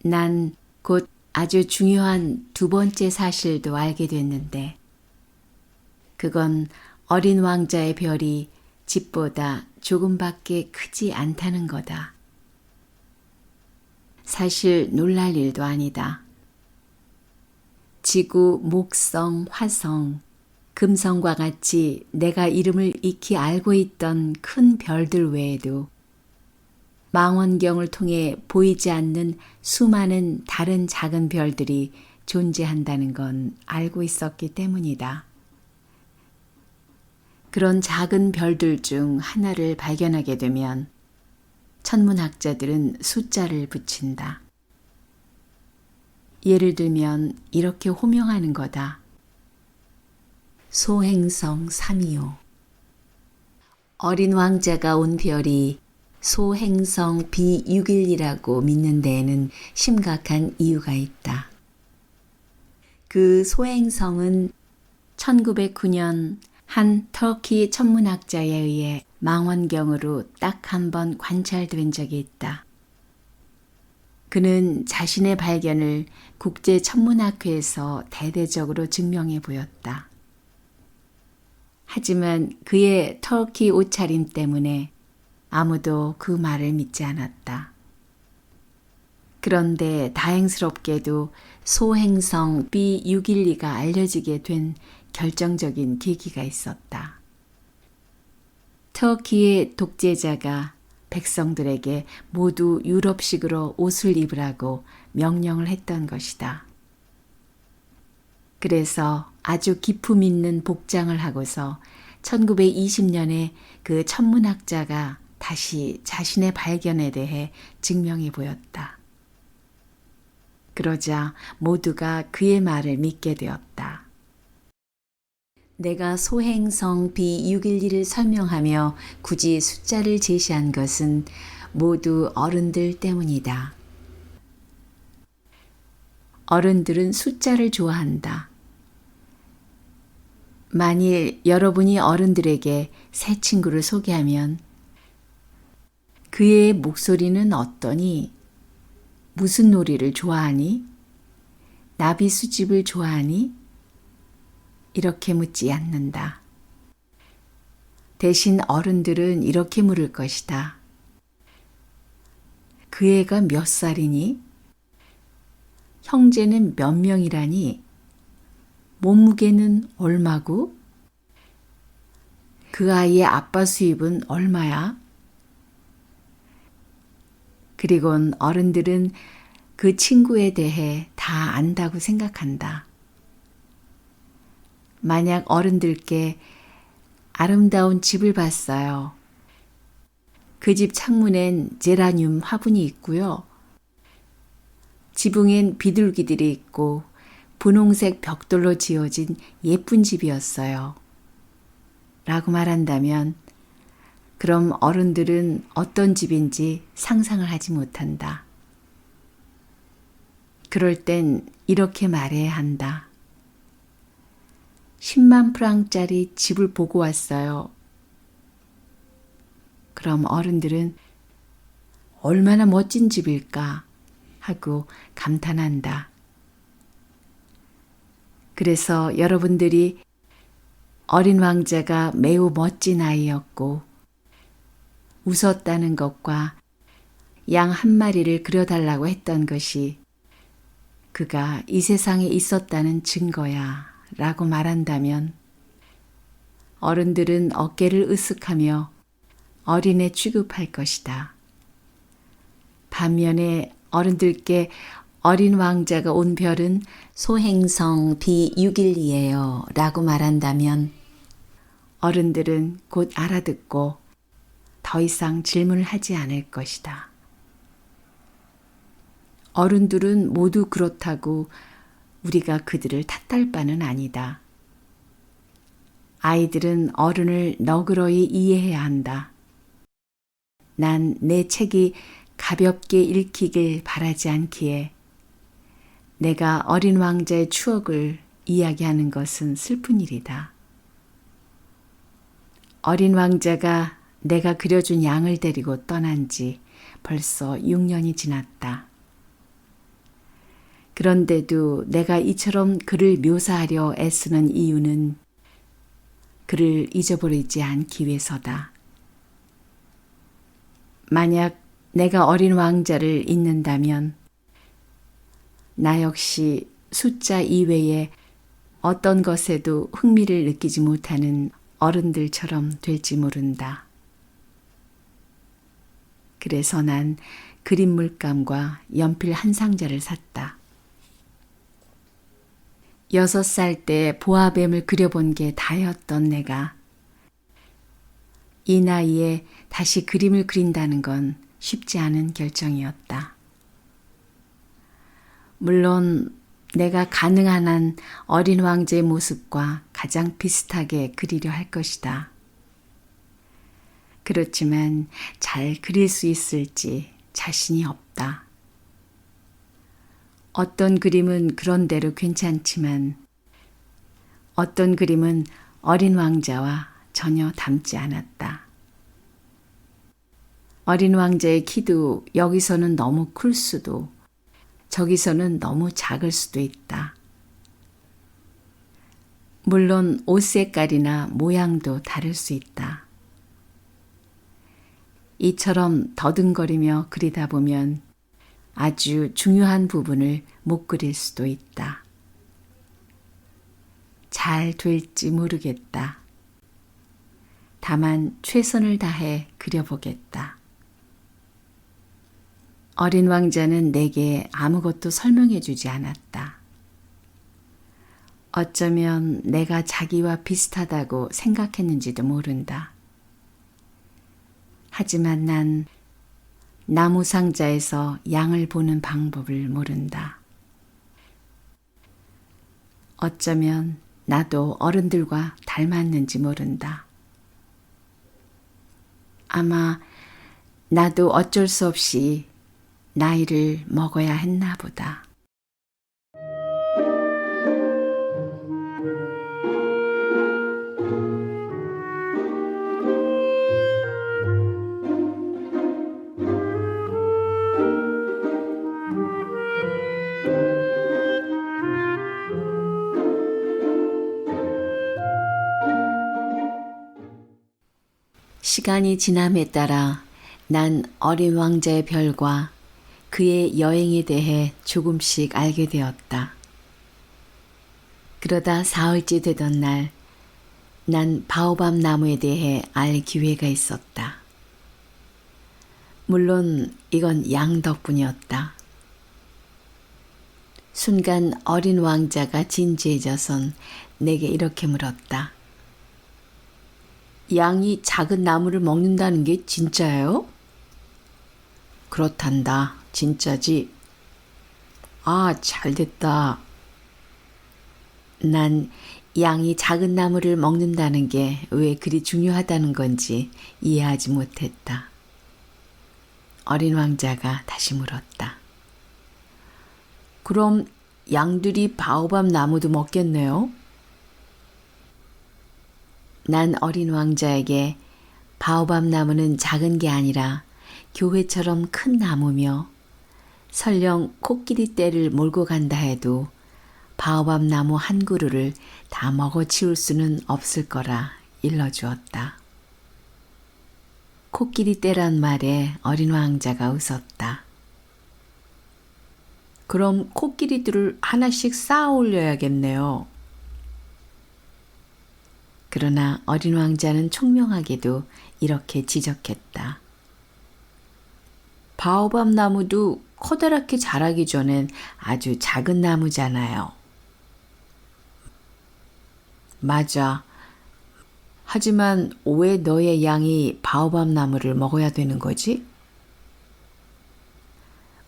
난 곧 아주 중요한 두 번째 사실도 알게 됐는데, 그건 어린 왕자의 별이 집보다 조금밖에 크지 않다는 거다. 사실 놀랄 일도 아니다. 지구, 목성, 화성, 금성과 같이 내가 이름을 익히 알고 있던 큰 별들 외에도 망원경을 통해 보이지 않는 수많은 다른 작은 별들이 존재한다는 건 알고 있었기 때문이다. 그런 작은 별들 중 하나를 발견하게 되면 천문학자들은 숫자를 붙인다. 예를 들면 이렇게 호명하는 거다. 소행성 325. 어린 왕자가 온 별이 소행성 B612라고 믿는 데에는 심각한 이유가 있다. 그 소행성은 1909년 한 터키 천문학자에 의해 망원경으로 딱 한 번 관찰된 적이 있다. 그는 자신의 발견을 국제천문학회에서 대대적으로 증명해 보였다. 하지만 그의 터키 옷차림 때문에 아무도 그 말을 믿지 않았다. 그런데 다행스럽게도 소행성 B612가 알려지게 된 결정적인 계기가 있었다. 터키의 독재자가 백성들에게 모두 유럽식으로 옷을 입으라고 명령을 했던 것이다. 그래서 아주 기품 있는 복장을 하고서 1920년에 그 천문학자가 다시 자신의 발견에 대해 증명해 보였다. 그러자 모두가 그의 말을 믿게 되었다. 내가 소행성 B612를 설명하며 굳이 숫자를 제시한 것은 모두 어른들 때문이다. 어른들은 숫자를 좋아한다. 만일 여러분이 어른들에게 새 친구를 소개하면 그의 목소리는 어떠니? 무슨 놀이를 좋아하니? 나비 수집을 좋아하니? 이렇게 묻지 않는다. 대신 어른들은 이렇게 물을 것이다. 그 애가 몇 살이니? 형제는 몇 명이라니? 몸무게는 얼마고? 그 아이의 아빠 수입은 얼마야? 그리곤 어른들은 그 친구에 대해 다 안다고 생각한다. 만약 어른들께 아름다운 집을 봤어요. 그 집 창문엔 제라늄 화분이 있고요. 지붕엔 비둘기들이 있고 분홍색 벽돌로 지어진 예쁜 집이었어요. 라고 말한다면 그럼 어른들은 어떤 집인지 상상을 하지 못한다. 그럴 땐 이렇게 말해야 한다. 10만 프랑짜리 집을 보고 왔어요. 그럼 어른들은 얼마나 멋진 집일까 하고 감탄한다. 그래서 여러분들이 어린 왕자가 매우 멋진 아이였고 웃었다는 것과 양 한 마리를 그려달라고 했던 것이 그가 이 세상에 있었다는 증거야 라고 말한다면 어른들은 어깨를 으쓱하며 어린애 취급할 것이다. 반면에 어른들께 어린 왕자가 온 별은 소행성 B612예요 라고 말한다면 어른들은 곧 알아듣고 더 이상 질문을 하지 않을 것이다. 어른들은 모두 그렇다고 우리가 그들을 탓할 바는 아니다. 아이들은 어른을 너그러이 이해해야 한다. 난 내 책이 가볍게 읽히길 바라지 않기에 내가 어린 왕자의 추억을 이야기하는 것은 슬픈 일이다. 어린 왕자가 내가 그려준 양을 데리고 떠난 지 벌써 6년이 지났다. 그런데도 내가 이처럼 그를 묘사하려 애쓰는 이유는 그를 잊어버리지 않기 위해서다. 만약 내가 어린 왕자를 잊는다면 나 역시 숫자 이외에 어떤 것에도 흥미를 느끼지 못하는 어른들처럼 될지 모른다. 그래서 난 그림 물감과 연필 한 상자를 샀다. 6살 때 보아뱀을 그려본 게 다였던 내가 이 나이에 다시 그림을 그린다는 건 쉽지 않은 결정이었다. 물론 내가 가능한 한 어린 왕자의 모습과 가장 비슷하게 그리려 할 것이다. 그렇지만 잘 그릴 수 있을지 자신이 없다. 어떤 그림은 그런대로 괜찮지만 어떤 그림은 어린 왕자와 전혀 닮지 않았다. 어린 왕자의 키도 여기서는 너무 클 수도 저기서는 너무 작을 수도 있다. 물론 옷 색깔이나 모양도 다를 수 있다. 이처럼 더듬거리며 그리다 보면 아주 중요한 부분을 못 그릴 수도 있다. 잘 될지 모르겠다. 다만 최선을 다해 그려보겠다. 어린 왕자는 내게 아무것도 설명해 주지 않았다. 어쩌면 내가 자기와 비슷하다고 생각했는지도 모른다. 하지만 난 나무 상자에서 양을 보는 방법을 모른다. 어쩌면 나도 어른들과 닮았는지 모른다. 아마 나도 어쩔 수 없이 나이를 먹어야 했나 보다. 시간이 지남에 따라 난 어린 왕자의 별과 그의 여행에 대해 조금씩 알게 되었다. 그러다 사흘째 되던 날, 난 바오밥 나무에 대해 알 기회가 있었다. 물론 이건 양 덕분이었다. 순간 어린 왕자가 진지해져선 내게 이렇게 물었다. 양이 작은 나무를 먹는다는 게 진짜예요? 그렇단다. 진짜지. 아, 잘됐다. 난 양이 작은 나무를 먹는다는 게 왜 그리 중요하다는 건지 이해하지 못했다. 어린 왕자가 다시 물었다. 그럼 양들이 바오밥 나무도 먹겠네요? 난 어린 왕자에게 바오밥 나무는 작은 게 아니라 교회처럼 큰 나무며 설령 코끼리 떼를 몰고 간다 해도 바오밥 나무 한 그루를 다 먹어치울 수는 없을 거라 일러주었다. 코끼리 떼란 말에 어린 왕자가 웃었다. 그럼 코끼리들을 하나씩 쌓아 올려야겠네요. 그러나 어린 왕자는 총명하게도 이렇게 지적했다. 바오밥 나무도 커다랗게 자라기 전엔 아주 작은 나무잖아요. 맞아. 하지만 왜 너의 양이 바오밥 나무를 먹어야 되는 거지?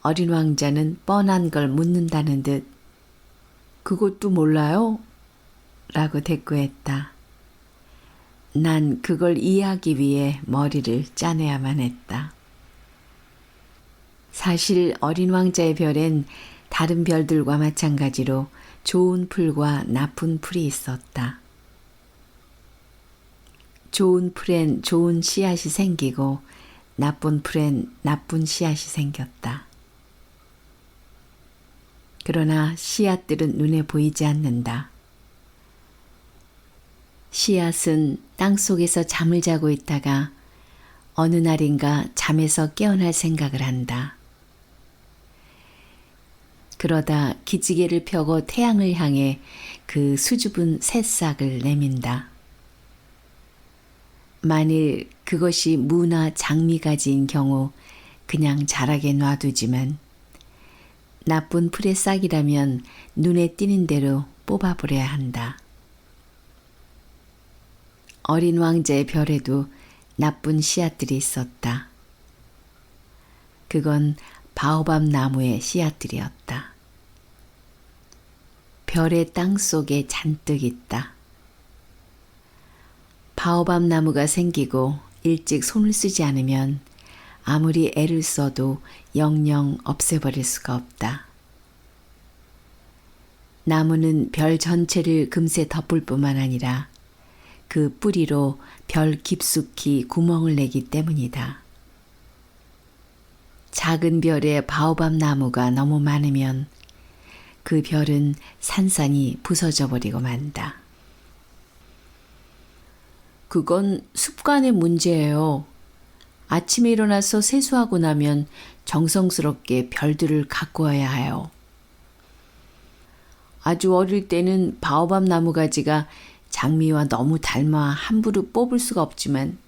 어린 왕자는 뻔한 걸 묻는다는 듯 그것도 몰라요? 라고 대꾸했다. 난 그걸 이해하기 위해 머리를 짜내야만 했다. 사실 어린 왕자의 별엔 다른 별들과 마찬가지로 좋은 풀과 나쁜 풀이 있었다. 좋은 풀엔 좋은 씨앗이 생기고 나쁜 풀엔 나쁜 씨앗이 생겼다. 그러나 씨앗들은 눈에 보이지 않는다. 씨앗은 땅 속에서 잠을 자고 있다가 어느 날인가 잠에서 깨어날 생각을 한다. 그러다 기지개를 펴고 태양을 향해 그 수줍은 새싹을 내민다. 만일 그것이 무나 장미가지인 경우 그냥 자라게 놔두지만 나쁜 풀의 싹이라면 눈에 띄는 대로 뽑아버려야 한다. 어린 왕자의 별에도 나쁜 씨앗들이 있었다. 그건 바오밥 나무의 씨앗들이었다. 별의 땅 속에 잔뜩 있다. 바오밥 나무가 생기고 일찍 손을 쓰지 않으면 아무리 애를 써도 영영 없애버릴 수가 없다. 나무는 별 전체를 금세 덮을 뿐만 아니라 그 뿌리로 별 깊숙이 구멍을 내기 때문이다. 작은 별에 바오밥 나무가 너무 많으면 그 별은 산산이 부서져 버리고 만다. 그건 습관의 문제예요. 아침에 일어나서 세수하고 나면 정성스럽게 별들을 가꾸어야 해요. 아주 어릴 때는 바오밥 나무 가지가 장미와 너무 닮아 함부로 뽑을 수가 없지만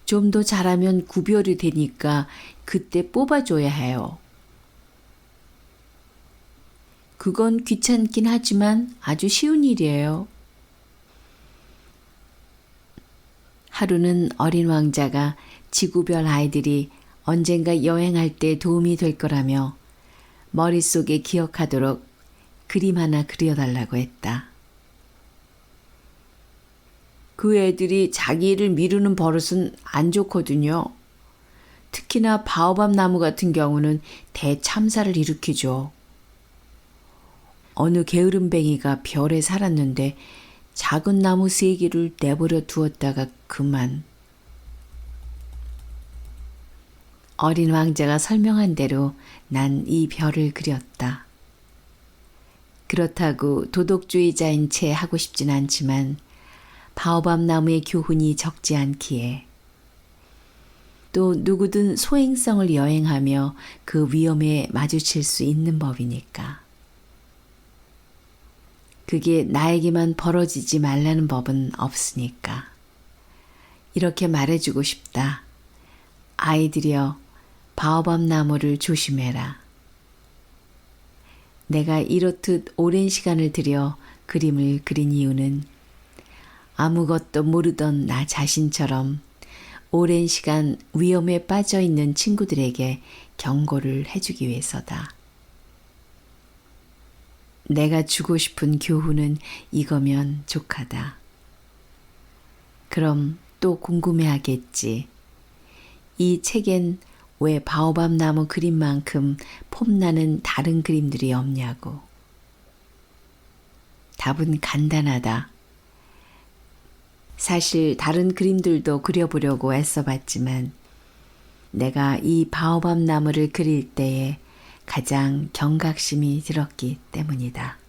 좀 더 자라면 구별이 되니까 그때 뽑아줘야 해요. 그건 귀찮긴 하지만 아주 쉬운 일이에요. 하루는 어린 왕자가 지구별 아이들이 언젠가 여행할 때 도움이 될 거라며 머릿속에 기억하도록 그림 하나 그려달라고 했다. 그 애들이 자기 일을 미루는 버릇은 안 좋거든요. 특히나 바오밥 나무 같은 경우는 대참사를 일으키죠. 어느 게으름뱅이가 별에 살았는데 작은 나무 3개를 내버려 두었다가 그만. 어린 왕자가 설명한 대로 난 이 별을 그렸다. 그렇다고 도덕주의자인 채 하고 싶진 않지만 바오밥 나무의 교훈이 적지 않기에 또 누구든 소행성을 여행하며 그 위험에 마주칠 수 있는 법이니까. 그게 나에게만 벌어지지 말라는 법은 없으니까. 이렇게 말해주고 싶다. 아이들이여, 바오밥 나무를 조심해라. 내가 이렇듯 오랜 시간을 들여 그림을 그린 이유는 아무것도 모르던 나 자신처럼 오랜 시간 위험에 빠져 있는 친구들에게 경고를 해주기 위해서다. 내가 주고 싶은 교훈은 이거면 족하다. 그럼 또 궁금해하겠지. 이 책엔 왜 바오밥 나무 그림만큼 폼나는 다른 그림들이 없냐고. 답은 간단하다. 사실 다른 그림들도 그려보려고 애써봤지만 내가 이 바오밥 나무를 그릴 때에 가장 경각심이 들었기 때문이다.